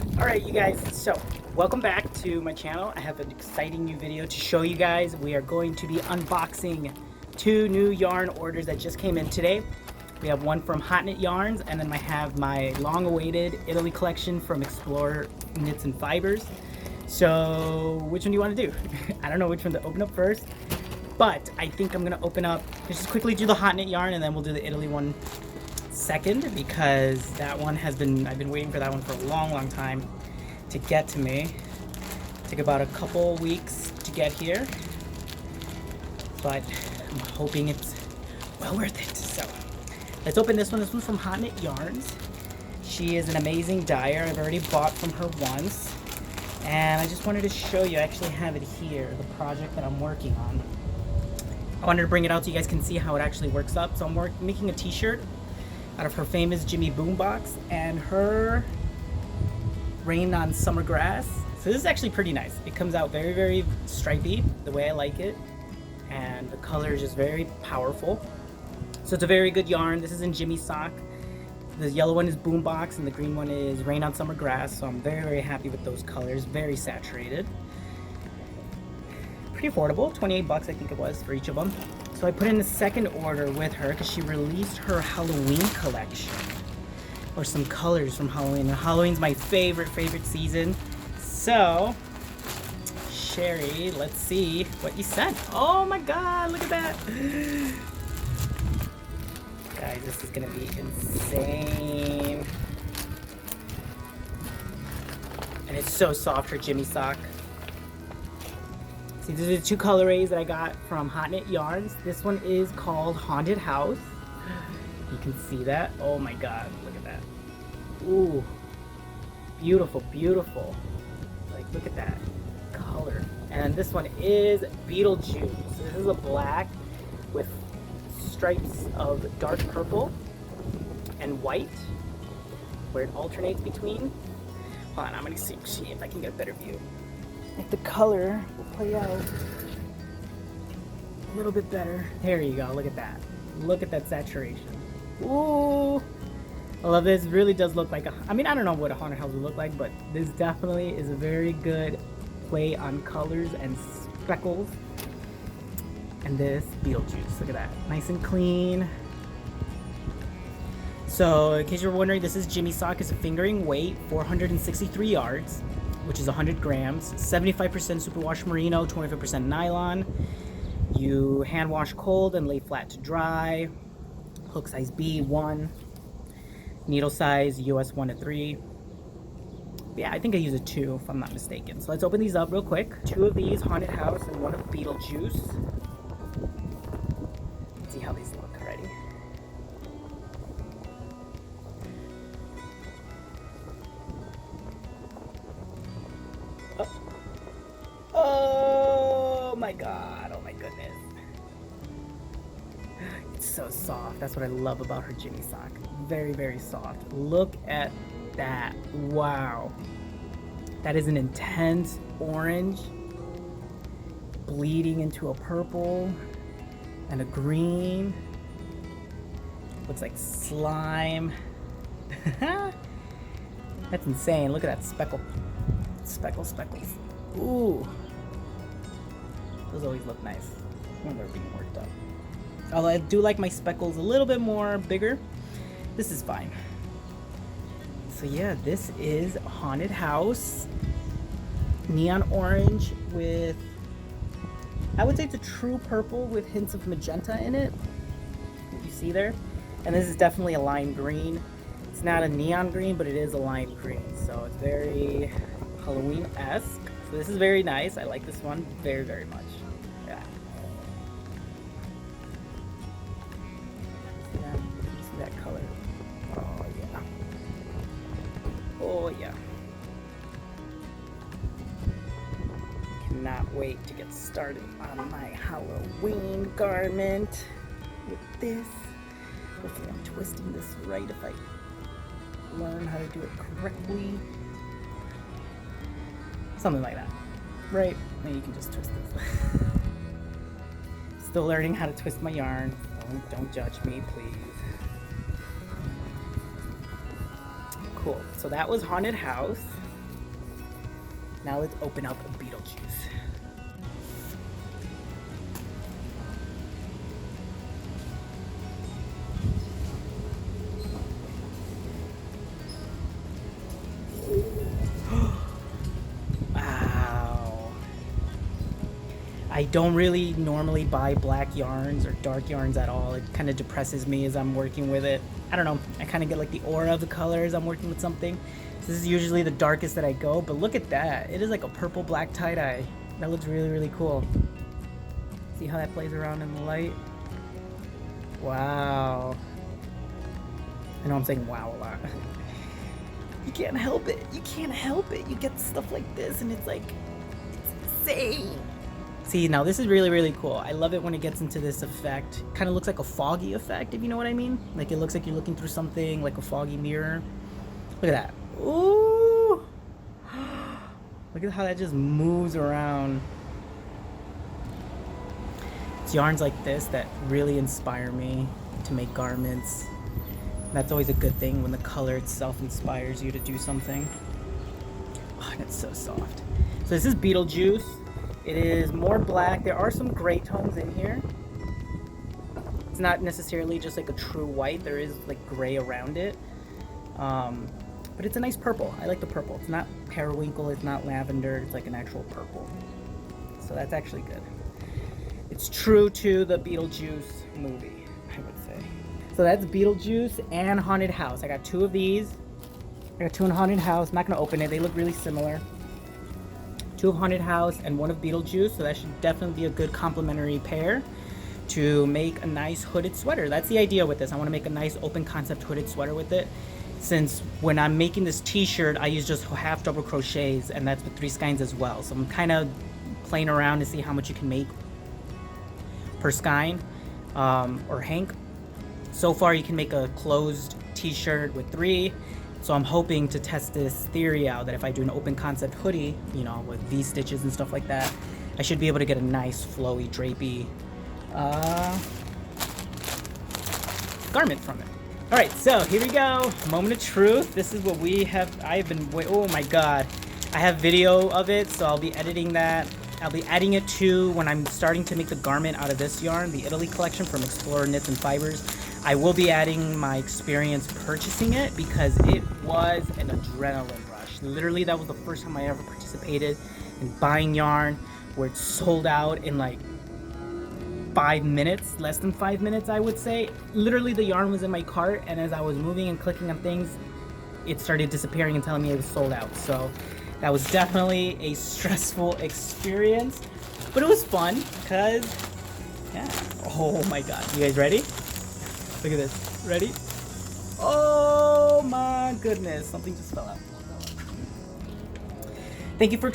Alright you guys, so welcome back to my channel. I have an exciting new video to show you guys. We are going to be unboxing two new yarn orders that just came in today. We have one from Haute Knit Yarns, and then I have my long-awaited Italy collection from Explore Knits and Fibers. So which one do you want to do? I don't know which one to open up first, but I think I'm going to open up, just quickly do the Haute Knit Yarn and then we'll do the Italy one second, because that one has been, I've been waiting for that one for a long time to get to me. It took about a couple weeks to get here, but I'm hoping it's well worth it. So let's open this one. This one's from Haute Knit Yarns. She is an amazing dyer. I've already bought from her once, and I just wanted to show you. I actually have it here, the project that I'm working on. I wanted to bring it out so you guys can see how it actually works up. So I'm making a t-shirt out of her famous Jimmy boombox and her Rain on Summer Grass. So this is actually pretty nice. It comes out very stripy, the way I like it, and the color is just very powerful. So it's a very good yarn. This is in Jimmy sock. The yellow one is boombox and the green one is Rain on Summer Grass. So I'm very happy with those colors. Very saturated. Pretty affordable, 28 bucks I think it was for each of them. So I put in the second order with her because she released her Halloween collection, or some colors from Halloween. And Halloween's my favorite season. So, Sherry, let's see what you sent. Oh my God, look at that. Guys, this is gonna be insane. And it's so soft, her Jimmy sock. See, these are the two colorways that I got from Haute Knit Yarns. This one is called Haunted House. You can see that. Oh my God, look at that. Ooh, beautiful. Like, look at that color. And this one is Beetlejuice. So this is a black with stripes of dark purple and white, where it alternates between. Hold on, I'm gonna see if I can get a better view. Like the color will play out a little bit better. There you go, look at that. Look at that saturation. Ooh, I love this. It really does look like I mean, I don't know what a haunted house would look like, but this definitely is a very good play on colors and speckles. And this Beetlejuice, look at that. Nice and clean. So in case you're wondering, this is Jimmy sock. It's a fingering weight, 463 yards. Which is 100 grams, 75% superwash merino, 25% nylon. You hand wash cold and lay flat to dry. Hook size B1. Needle size US 1 to 3. Yeah, I think I use a 2 if I'm not mistaken. So let's open these up real quick. 2 of these, Haunted House and 1 of Beetlejuice. Let's see how these look already. Oh my God, oh my goodness. It's so soft. That's what I love about her Jimmy sock. Very soft. Look at that. Wow. That is an intense orange bleeding into a purple and a green. Looks like slime. That's insane. Look at that speckles. Ooh, those always look nice when they're being worked up. Although I do like my speckles a little bit more bigger. This is fine. So yeah, this is Haunted House. Neon orange with, I would say it's a true purple with hints of magenta in it. You see there? And this is definitely a lime green. It's not a neon green, but it is a lime green. So it's very Halloween-esque. So this is very nice. I like this one very much. Yeah. See that color? Oh yeah. Oh yeah. Cannot wait to get started on my Halloween garment with this. Hopefully I'm twisting this right if I learn how to do it correctly. Something like that, right? Maybe you can just twist this. Still learning how to twist my yarn. Don't judge me, please. Cool. So that was Haunted House. Now let's open up Beetlejuice. Wow. I don't really normally buy black yarns or dark yarns at all. It kind of depresses me as I'm working with it. I don't know. I kind of get like the aura of the color as I'm working with something. So this is usually the darkest that I go, but look at that. It is like a purple black tie-dye. That looks really, really cool. See how that plays around in the light? Wow. I know I'm saying wow a lot. You can't help it. You can't help it. You get stuff like this and it's like, it's insane. See, now this is really, really cool. I love it when it gets into this effect. Kind of looks like a foggy effect, if you know what I mean. Like it looks like you're looking through something, like a foggy mirror. Look at that. Ooh! Look at how that just moves around. It's yarns like this that really inspire me to make garments. That's always a good thing when the color itself inspires you to do something. Oh, and it's so soft. So this is Beetlejuice. It is more black. There are some gray tones in here. It's not necessarily just like a true white. There is like gray around it. But it's a nice purple. I like the purple. It's not periwinkle. It's not lavender. It's like an actual purple. So that's actually good. It's true to the Beetlejuice movie, I would say. So that's Beetlejuice and Haunted House. I got two of these. I got two in Haunted House. I'm not going to open it. They look really similar. Two of Haunted House and one of Beetlejuice. So that should definitely be a good complementary pair to make a nice hooded sweater. That's the idea with this. I want to make a nice open concept hooded sweater with it. Since when I'm making this t-shirt, I use just half double crochets, and that's with 3 skeins as well. So I'm kind of playing around to see how much you can make per skein or hank. So far you can make a closed t-shirt with 3. So I'm hoping to test this theory out that if I do an open concept hoodie, you know, with V-stitches and stuff like that, I should be able to get a nice flowy drapey garment from it. All right, so here we go. Moment of truth. This is what we have. I've been, oh my God. I have video of it, so I'll be editing that. I'll be adding it to when I'm starting to make the garment out of this yarn, the Italy collection from Explorer Knits and Fibers. I will be adding my experience purchasing it because it was an adrenaline rush. Literally, that was the first time I ever participated in buying yarn where it sold out in like 5 minutes, less than 5 minutes, I would say. Literally, the yarn was in my cart, and as I was moving and clicking on things, it started disappearing and telling me it was sold out. So that was definitely a stressful experience, but it was fun because, yeah. Oh my God, you guys ready? Look at this. Ready? Oh my goodness, something just fell out. Thank you for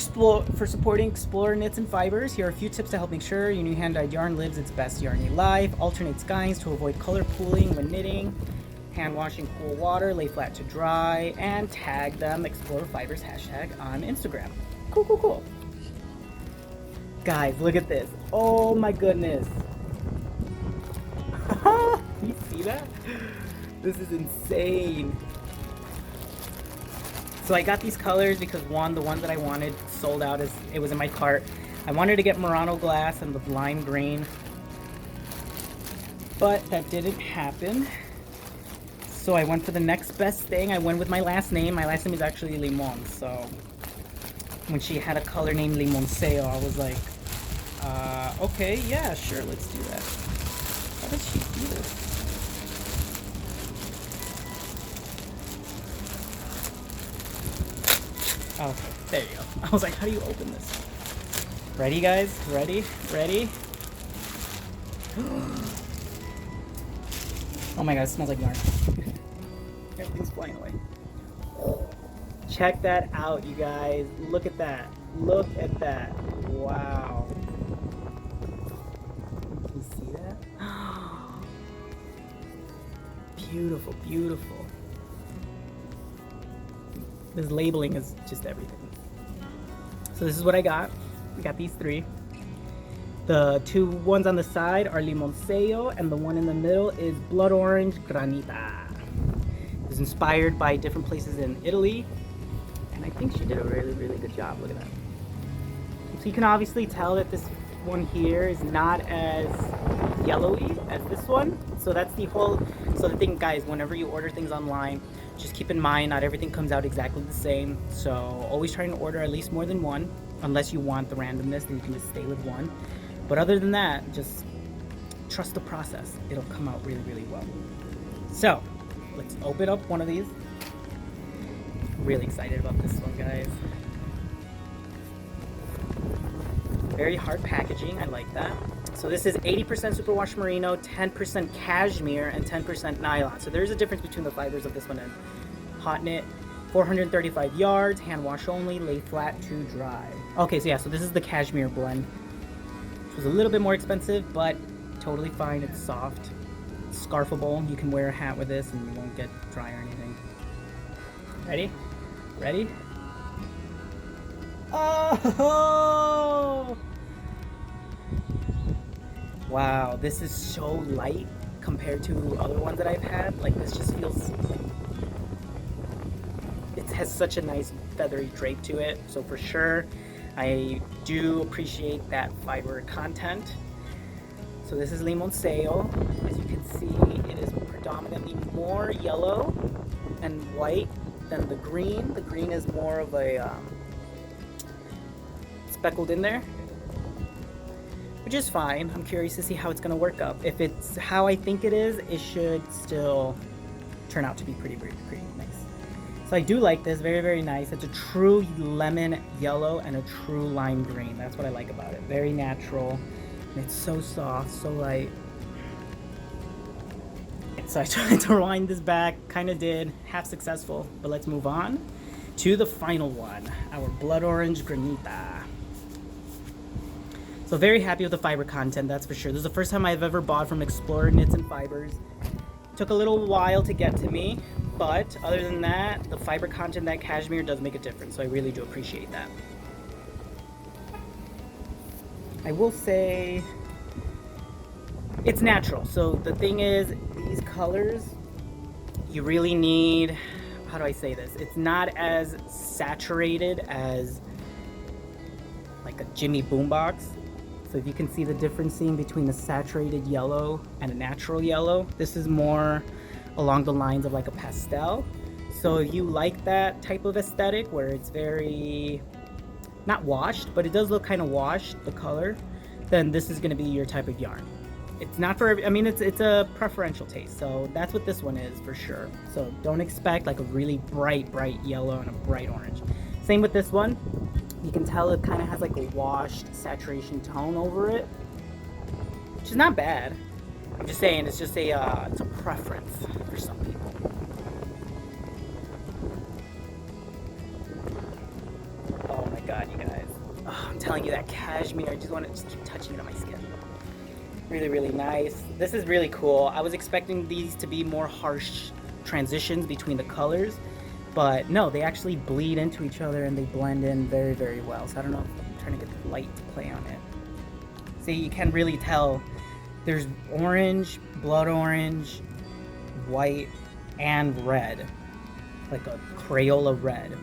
supporting Explorer Knits and Fibers. Here are a few tips to help make sure your new hand-dyed yarn lives its best yarny life. Alternate skeins to avoid color pooling when knitting. Hand wash in cool water, lay flat to dry, and tag them Explorer Fibers hashtag on Instagram. Cool, cool, cool. Guys, look at this. Oh my goodness. You see that? This is insane. So I got these colors because one, the ones that I wanted sold out as it was in my cart. I wanted to get Murano glass and the lime green, but that didn't happen. So I went for the next best thing. I went with my last name. My last name is actually Limon. So when she had a color named Limonceo, I was like, okay, yeah, sure, let's do that. How did she do this? Oh, there you go. I was like, how do you open this? Ready, guys? Ready? Ready? Oh my God, it smells like yarn. Everything's flying away. Check that out, you guys. Look at that. Look at that. Wow. Can you see that? Beautiful, beautiful. This labeling is just everything. So this is what I got. We got these 3. The 2 ones on the side are Limonceo, and the one in the middle is Blood Orange Granita. It's inspired by different places in Italy, and I think she did a really, really good job. Look at that. So you can obviously tell that this one here is not as yellowy as this one. So that's the whole, so the thing, guys, whenever you order things online, just keep in mind not everything comes out exactly the same. So always try to order at least more than one, unless you want the randomness, then you can just stay with one. But other than that, just trust the process. It'll come out really, really well. So let's open up one of these. Really excited about this one, guys. Very hard packaging, I like that. So this is 80% superwash merino, 10% cashmere, and 10% nylon. So there's a difference between the fibers of this one and Haute Knit. 435 yards, hand wash only, lay flat to dry. Okay, so yeah, so this is the cashmere blend, which was a little bit more expensive, but totally fine. It's soft, it's scarfable. You can wear a hat with this and you won't get dry or anything. Ready? Ready? Oh! Wow, this is so light compared to other ones that I've had. Like, this just feels like it has such a nice feathery drape to it. So for sure, I do appreciate that fiber content. So this is Limoncillo. As you can see, it is predominantly more yellow and white than the green. The green is more of a speckled in there, which is fine. I'm curious to see how it's going to work up. If it's how I think it is, it should still turn out to be pretty nice. So I do like this. Very, very nice. It's a true lemon yellow and a true lime green. That's what I like about it. Very natural. And it's so soft, so light. So I tried to rewind this back. Kind of did. Half successful. But let's move on to the final one. Our blood orange Granita. So very happy with the fiber content, that's for sure. This is the first time I've ever bought from Explorer Knits and Fibers. Took a little while to get to me, but other than that, the fiber content, that cashmere does make a difference, so I really do appreciate that. I will say it's natural. So the thing is, these colors, you really need, how do I say this? It's not as saturated as like a Jimmy Boombox. So if you can see the difference between the saturated yellow and a natural yellow, this is more along the lines of like a pastel. So if you like that type of aesthetic where it's very, not washed, but it does look kind of washed, the color, then this is going to be your type of yarn. It's not for, I mean, it's a preferential taste. So that's what this one is for sure. So don't expect like a really bright yellow and a bright orange. Same with this one. You can tell it kind of has like a washed saturation tone over it, which is not bad. I'm just saying it's just it's a preference for some people. Oh my god, you guys. Oh, I'm telling you, that cashmere, I just want to just keep touching it on my skin. Really, really nice. This is really cool. I was expecting these to be more harsh transitions between the colors, but no, they actually bleed into each other and they blend in very, very well. So I don't know if I'm trying to get the light to play on it. See, you can really tell there's orange, blood orange, white, and red. Like a Crayola red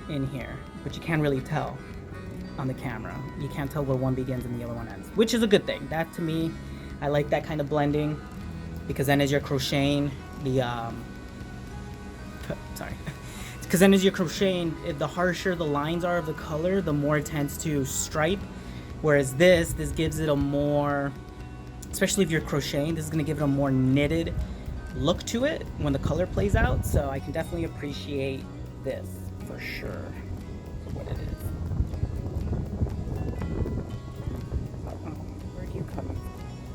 in here, but you can't really tell on the camera. You can't tell where one begins and the other one ends, which is a good thing. That to me, I like that kind of blending, because then as you're crocheting the because then as you're crocheting, the harsher the lines are of the color, the more it tends to stripe, whereas this gives it a more, especially if you're crocheting, this is going to give it a more knitted look to it when the color plays out. So I can definitely appreciate this for sure for what it is.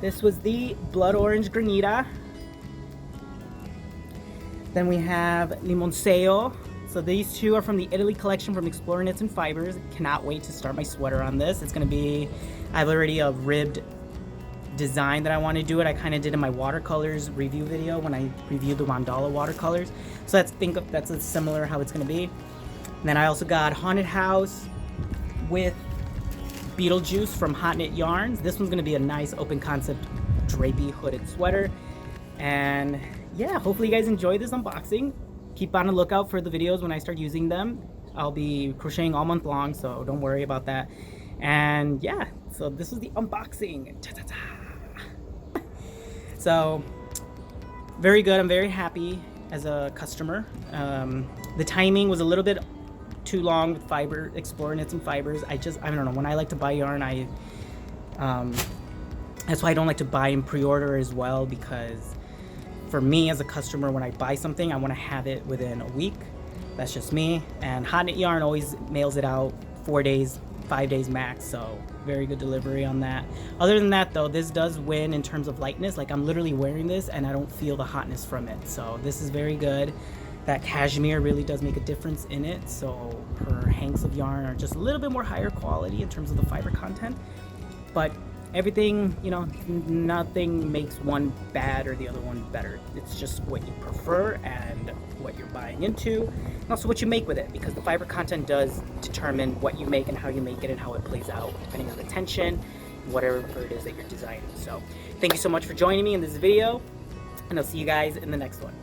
This was the blood orange Granita. Then we have Limoncillo. So these two are from the Italy collection from Explorer Knits and Fibers. Cannot wait to start my sweater on this. It's gonna be, I have already a ribbed design that I want to do it. I kind of did in my watercolors review video when I reviewed the mandala watercolors. So that's a similar how it's gonna be. And then I also got Haunted House with Beetlejuice from Haute Knit Yarns. This one's gonna be a nice open concept drapey hooded sweater. And yeah, hopefully you guys enjoyed this unboxing. Keep on the lookout for the videos when I start using them. I'll be crocheting all month long, so don't worry about that. And yeah, so this is the unboxing. Ta-ta-ta. So very good. I'm very happy as a customer. The timing was a little bit too long with fiber, Explorer Knits and Fibers. I don't know, when I like to buy yarn, that's why I don't like to buy in pre-order as well, because for me as a customer, when I buy something, I want to have it within a week. That's just me. And Haute Knit Yarn always mails it out 4 days, 5 days max, so very good delivery on that. Other than that though, this does win in terms of lightness. Like, I'm literally wearing this and I don't feel the hotness from it, so this is very good. That cashmere really does make a difference in it, so her hanks of yarn are just a little bit more higher quality in terms of the fiber content. But everything, you know, nothing makes one bad or the other one better. It's just what you prefer and what you're buying into, and also what you make with it, because the fiber content does determine what you make and how you make it and how it plays out, depending on the tension, whatever it is that you're designing. So thank you so much for joining me in this video, and I'll see you guys in the next one.